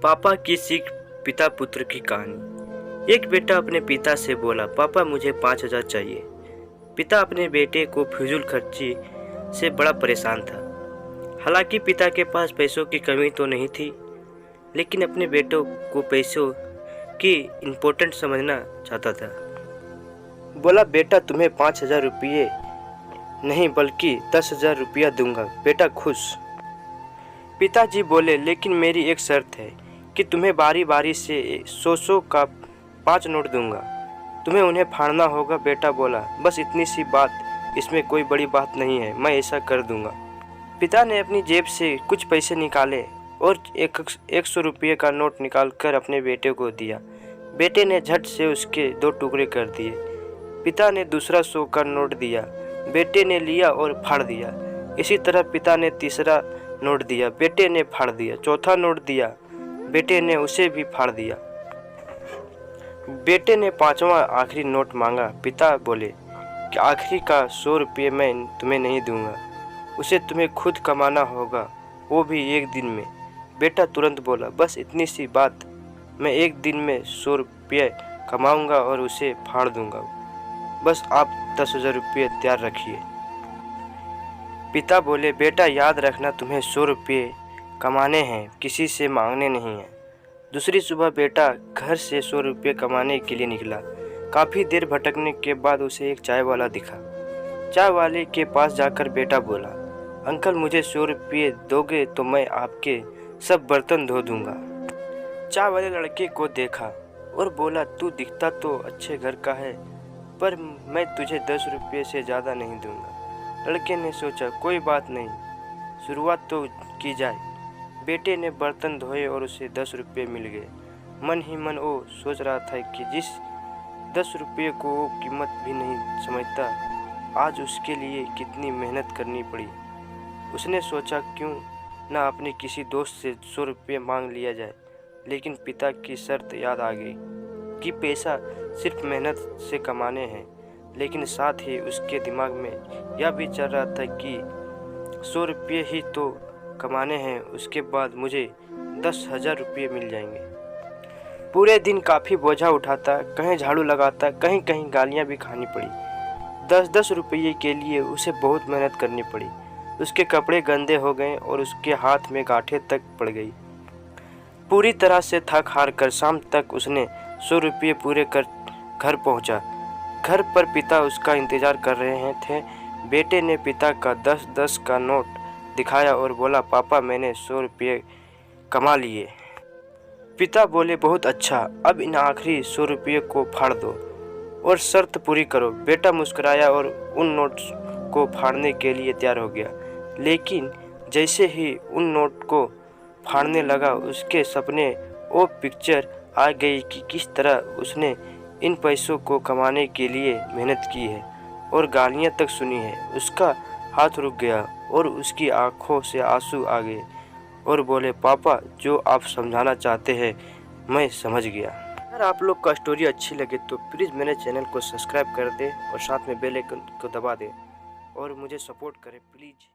पापा की सीख, पिता पुत्र की कहानी। एक बेटा अपने पिता से बोला, पापा मुझे 5,000 चाहिए। पिता अपने बेटे को फिजूल खर्ची से बड़ा परेशान था। हालांकि पिता के पास पैसों की कमी तो नहीं थी, लेकिन अपने बेटों को पैसों की इम्पोर्टेंट समझना चाहता था। बोला, बेटा तुम्हें 5,000 रुपये नहीं बल्कि 10,000 रुपया दूंगा। बेटा खुश। पिताजी बोले, लेकिन मेरी एक शर्त है कि तुम्हें बारी बारी से 100 का 5 नोट दूंगा, तुम्हें उन्हें फाड़ना होगा। बेटा बोला, बस इतनी सी बात, इसमें कोई बड़ी बात नहीं है, मैं ऐसा कर दूंगा। पिता ने अपनी जेब से कुछ पैसे निकाले और 100 रुपये का नोट निकालकर अपने बेटे को दिया। बेटे ने झट से उसके 2 टुकड़े कर दिए। पिता ने दूसरा 100 का नोट दिया, बेटे ने लिया और फाड़ दिया। इसी तरह पिता ने तीसरा नोट दिया, बेटे ने फाड़ दिया। चौथा नोट दिया, बेटे ने उसे भी फाड़ दिया। बेटे ने 5वां आखिरी नोट मांगा। पिता बोले कि आखिरी का 100 रुपये मैं तुम्हें नहीं दूंगा, उसे तुम्हें खुद कमाना होगा, वो भी एक दिन में। बेटा तुरंत बोला, बस इतनी सी बात, मैं एक दिन में 100 रुपये कमाऊंगा और उसे फाड़ दूंगा, बस आप 10,000 रुपये तैयार रखिए। पिता बोले, बेटा याद रखना, तुम्हें 100 रुपये कमाने हैं, किसी से मांगने नहीं हैं। दूसरी सुबह बेटा घर से 100 रुपये कमाने के लिए निकला। काफ़ी देर भटकने के बाद उसे एक चाय वाला दिखा। चाय वाले के पास जाकर बेटा बोला, अंकल मुझे 100 रुपये दोगे तो मैं आपके सब बर्तन धो दूंगा। चाय वाले लड़के को देखा और बोला, तू दिखता तो अच्छे घर का है, पर मैं तुझे 10 रुपये से ज़्यादा नहीं दूंगा। लड़के ने सोचा, कोई बात नहीं, शुरुआत तो की जाए। बेटे ने बर्तन धोए और उसे 10 रुपये मिल गए। मन ही मन वो सोच रहा था कि जिस 10 रुपये को वो कीमत भी नहीं समझता, आज उसके लिए कितनी मेहनत करनी पड़ी। उसने सोचा, क्यों ना अपने किसी दोस्त से 100 रुपये मांग लिया जाए। लेकिन पिता की शर्त याद आ गई कि पैसा सिर्फ मेहनत से कमाने हैं। लेकिन साथ ही उसके दिमाग में यह भी चल रहा था कि 100 रुपये ही तो कमाने हैं, उसके बाद मुझे 10,000 रुपये मिल जाएंगे। पूरे दिन काफ़ी बोझा उठाता, कहीं झाड़ू लगाता, कहीं कहीं गालियां भी खानी पड़ी। 10-10 रुपये के लिए उसे बहुत मेहनत करनी पड़ी। उसके कपड़े गंदे हो गए और उसके हाथ में गांठें तक पड़ गई। पूरी तरह से थक हार कर शाम तक उसने 100 रुपये पूरे कर घर पहुंचा। घर पर पिता उसका इंतज़ार कर रहे थे। बेटे ने पिता का 10-10 का नोट दिखाया और बोला, पापा मैंने 100 रुपये कमा लिए। पिता बोले, बहुत अच्छा, अब इन आखिरी 100 रुपये को फाड़ दो और शर्त पूरी करो। बेटा मुस्कुराया और उन नोट को फाड़ने के लिए तैयार हो गया। लेकिन जैसे ही उन नोट को फाड़ने लगा, उसके सपने वो पिक्चर आ गई कि किस तरह उसने इन पैसों को कमाने के लिए मेहनत की है और गालियाँ तक सुनी है। उसका हाथ रुक गया और उसकी आंखों से आंसू आ गए और बोले, पापा जो आप समझाना चाहते हैं मैं समझ गया। अगर आप लोग का स्टोरी अच्छी लगे तो प्लीज़ मेरे चैनल को सब्सक्राइब कर दें और साथ में बेल आइकन को दबा दें और मुझे सपोर्ट करें प्लीज़।